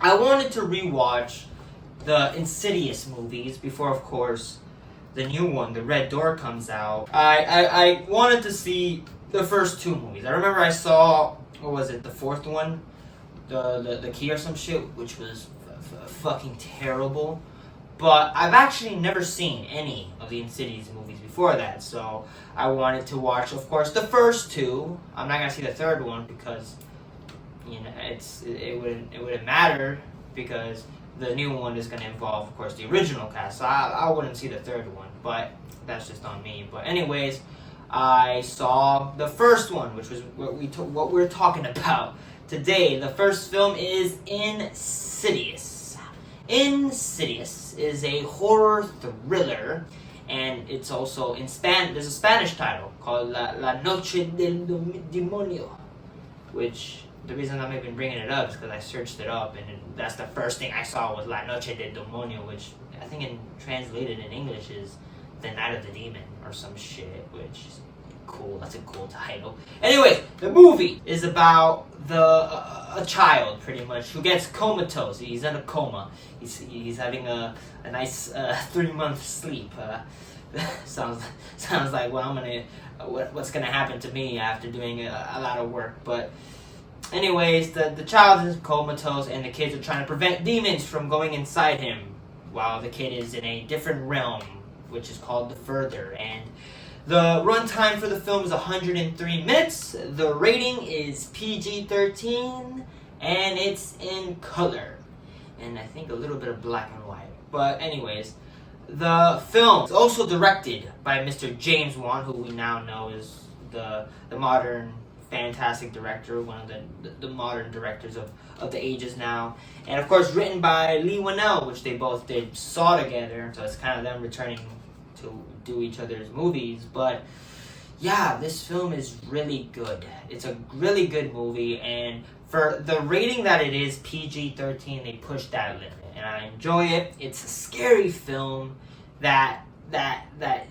I wanted to rewatch the Insidious movies before, of course, the new one, The Red Door, comes out. I wanted to see the first two movies. I remember I saw, what was it, the fourth one? The Key or some shit, which was fucking terrible. But I've actually never seen any of the Insidious movies before that, so I wanted to watch, of course, the first two. I'm not gonna see the third one because, you know, it wouldn't matter because the new one is gonna involve, of course, the original cast. So I wouldn't see the third one, but that's just on me. But anyways, I saw the first one, which was what we're talking about today. The first film is Insidious. Insidious is a horror thriller, and it's also in there's a Spanish title called La Noche del Demonio, which the reason I'm even bringing it up is because I searched it up, and that's the first thing I saw was La Noche del Demonio, which I think translated in English is The Night of the Demon or some shit, which is cool. That's a cool title. Anyway, the movie is about a child, pretty much, who gets comatose. He's in a coma. He's having a nice 3-month sleep. Sounds like what's gonna happen to me after doing a lot of work. But anyways, the child is comatose, and the kids are trying to prevent demons from going inside him, while the kid is in a different realm, which is called the Further. And the runtime for the film is 103 minutes. The rating is PG-13, and it's in color, and I think a little bit of black and white. But anyways, the film is also directed by Mr. James Wan, who we now know is the modern fantastic director, one of the modern directors of the ages now. And of course, written by Lee Winnell, which they both did Saw together, so it's kind of them returning to do each other's movies. But yeah, this film is really good. It's a really good movie, and for the rating that it is, PG-13, they pushed that limit, and I enjoy it. It's a scary film that a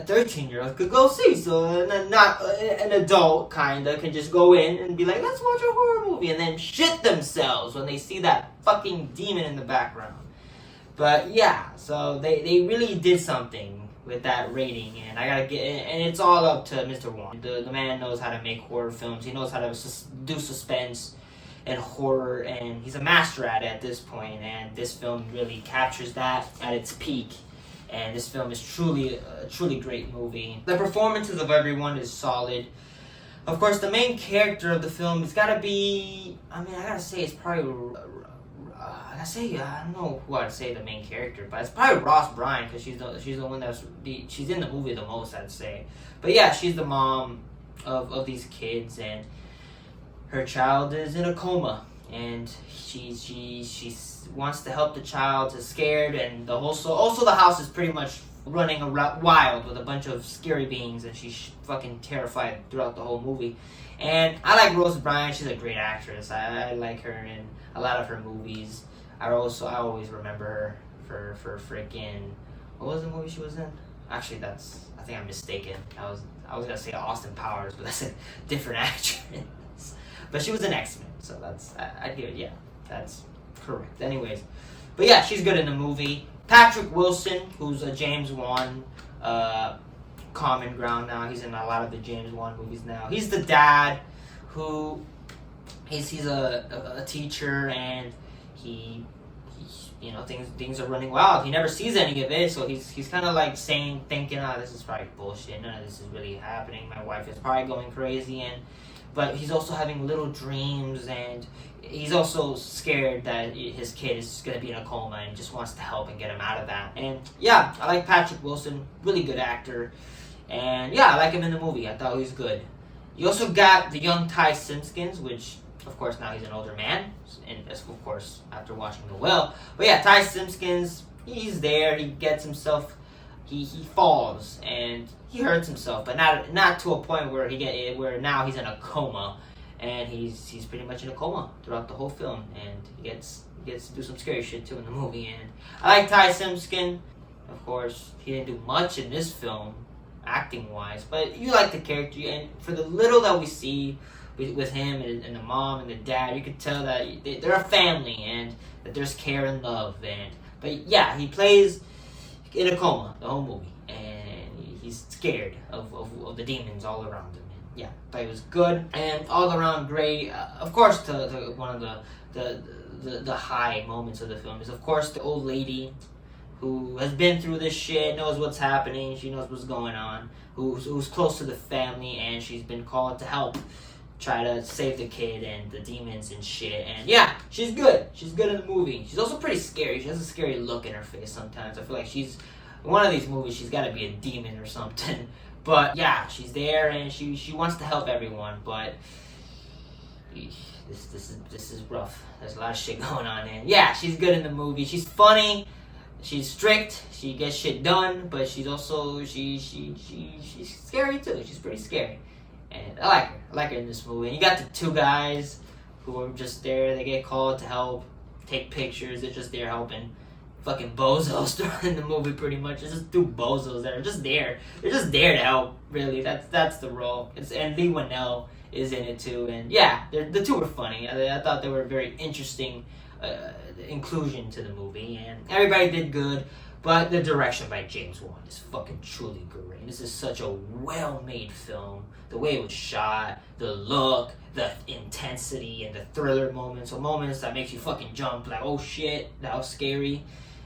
13-year-old could go see, so not an adult kinda can just go in and be like, let's watch a horror movie, and then shit themselves when they see that fucking demon in the background. But yeah, so they really did something with that rating, and and it's all up to Mr. Wan. The man knows how to make horror films. He knows how to do suspense and horror, and he's a master at it at this point, and this film really captures that at its peak. And this film is truly a truly great movie. The performances of everyone is solid. Of course, the main character of the film has got to be, I gotta say it's probably, I don't know who I'd say the main character, but it's probably Ross Bryant, because she's the one she's in the movie the most, I'd say. But yeah, she's the mom of these kids, and her child is in a coma, and she wants to help the child. Is scared, and also the house is pretty much running wild with a bunch of scary beings, and she's fucking terrified throughout the whole movie. And I like Rose Bryant. She's a great actress. I like her in a lot of her movies. I always remember her for freaking, what was the movie she was in? Actually, I think I'm mistaken. I was gonna say Austin Powers, but that's a different actress. But she was in X-Men, so I'd give it, yeah, that's correct. Anyways, but yeah, she's good in the movie. Patrick Wilson, who's a James Wan common ground now. He's in a lot of the James Wan movies now. He's the dad who he's a teacher, and he things are running wild. He never sees any of it, so he's kind of like thinking, this is probably bullshit. None of this is really happening. My wife is probably going crazy, but he's also having little dreams, and he's also scared that his kid is going to be in a coma and just wants to help and get him out of that. And yeah, I like Patrick Wilson, really good actor. And yeah, I like him in the movie. I thought he was good. You also got the young Ty Simpkins, which, of course, now he's an older man, and of course, after watching The Well. But yeah, Ty Simpkins, he's there, he gets himself, he falls, and he hurts himself, but not to a point where now he's in a coma, and he's pretty much in a coma throughout the whole film, and he gets to do some scary shit too in the movie. And I like Ty Simpkins. Of course, he didn't do much in this film, acting wise, but you like the character, and for the little that we see with him and the mom and the dad. You could tell that they're a family and that there's care and love. But yeah, he plays in a coma the whole movie, and he's scared of the demons all around him. And yeah, but it was good and all around great. Of course, one of the high moments of the film is, of course, the old lady who has been through this shit, knows what's happening, she knows what's going on, who's close to the family, and she's been called to help try to save the kid and the demons and shit. And yeah, she's good. She's good in the movie. She's also pretty scary. She has a scary look in her face sometimes. I feel like she's in one of these movies, she's got to be a demon or something. But yeah, she's there and she wants to help everyone. But this is rough. There's a lot of shit going on. And yeah, she's good in the movie. She's funny. She's strict. She gets shit done. But she's also she's scary too. She's pretty scary. And I like her. I like her in this movie. And you got the two guys who are just there. They get called to help, take pictures. They're just there helping. Fucking bozos in the movie, pretty much. It's just two bozos that are just there. They're just there to help, really. That's the role. And Lee Winnell is in it too. And yeah, the two were funny. I thought they were a very interesting inclusion to the movie. And everybody did good. But the direction by James Wan is fucking truly great. This is such a well-made film. The way it was shot, the look, the intensity, and the thriller moments. So moments that makes you fucking jump, like, oh shit, that was scary.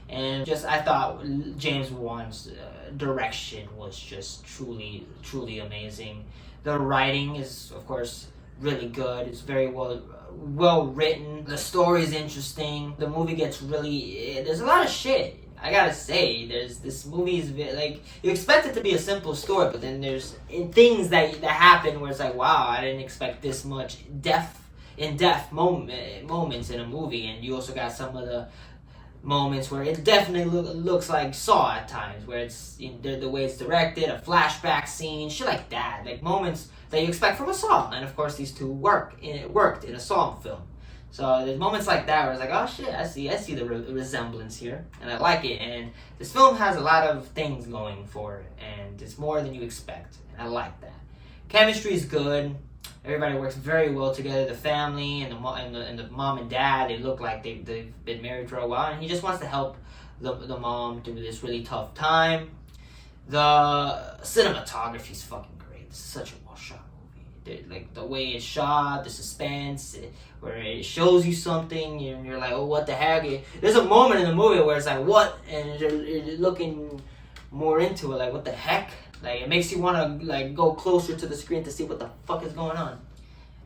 And just, I thought James Wan's direction was just truly, truly amazing. The writing is, of course, really good. It's very well written. The story is interesting. The movie gets really, there's a lot of shit. I gotta say, this movie is like, you expect it to be a simple story, but then there's things that happen where it's like, wow, I didn't expect this much in-depth moments in a movie. And you also got some of the moments where it definitely looks like Saw at times, where it's the way it's directed, a flashback scene, shit like that, like moments that you expect from a Saw. And of course, these two worked in a Saw film. So there's moments like that where it's like, oh shit, I see the resemblance here, and I like it. And this film has a lot of things going for it, and it's more than you expect, and I like that. Chemistry is good. Everybody works very well together. The family and the mom and dad, they look like they've been married for a while, and he just wants to help the mom through this really tough time. The cinematography is fucking great. It's such a well shot movie. Like the way it's shot, the suspense, where it shows you something, and you're like, oh, what the heck? There's a moment in the movie where it's like, what? And you're looking more into it, like, what the heck? Like, it makes you want to, like, go closer to the screen to see what the fuck is going on.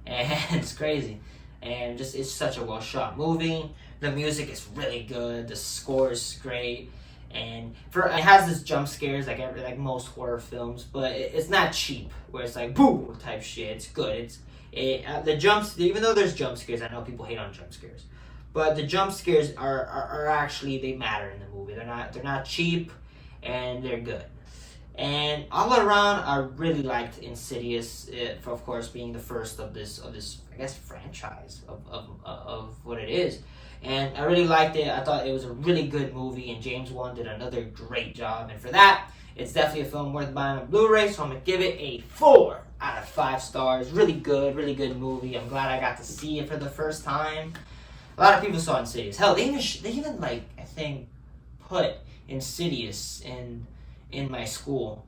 And it's crazy. And just, it's such a well-shot movie. The music is really good. The score is great. And it has this jump scares like most horror films, but it's not cheap, where it's like, boom, type shit. It's good. Even though there's jump scares, I know people hate on jump scares, but the jump scares are actually, they matter in the movie. They're not cheap, and they're good. And all around, I really liked Insidious, for of course being the first of this I guess franchise of what it is. And I really liked it. I thought it was a really good movie, and James Wan did another great job. And for that, it's definitely a film worth buying on Blu-ray. So I'm gonna give it a 4 out of 5 stars. Really good movie. I'm glad I got to see it for the first time. A lot of people saw Insidious. Hell, they even like, I think, put Insidious in my school.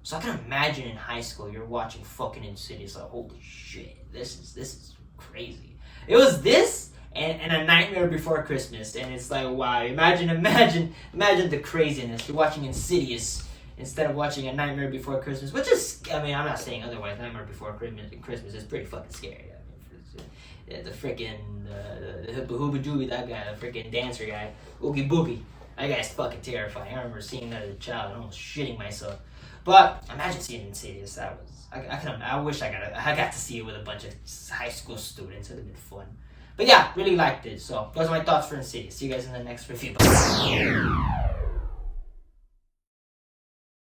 So I can imagine in high school you're watching fucking Insidious, like, holy shit, this is crazy. It was this and A Nightmare Before Christmas, and it's like, wow, imagine the craziness. You're watching Insidious instead of watching A Nightmare Before Christmas, which is, I mean, I'm not saying otherwise. Nightmare Before Christmas is pretty fucking scary. I mean, the freaking the Hooba Jooby, that guy, the freaking dancer guy, Oogie Boogie. That guy's fucking terrifying. I remember seeing that as a child and almost shitting myself. But imagine seeing Insidious. I wish I got to see it with a bunch of high school students. It would have been fun. But yeah, really liked it. So those are my thoughts for Insidious. See you guys in the next review. Bye.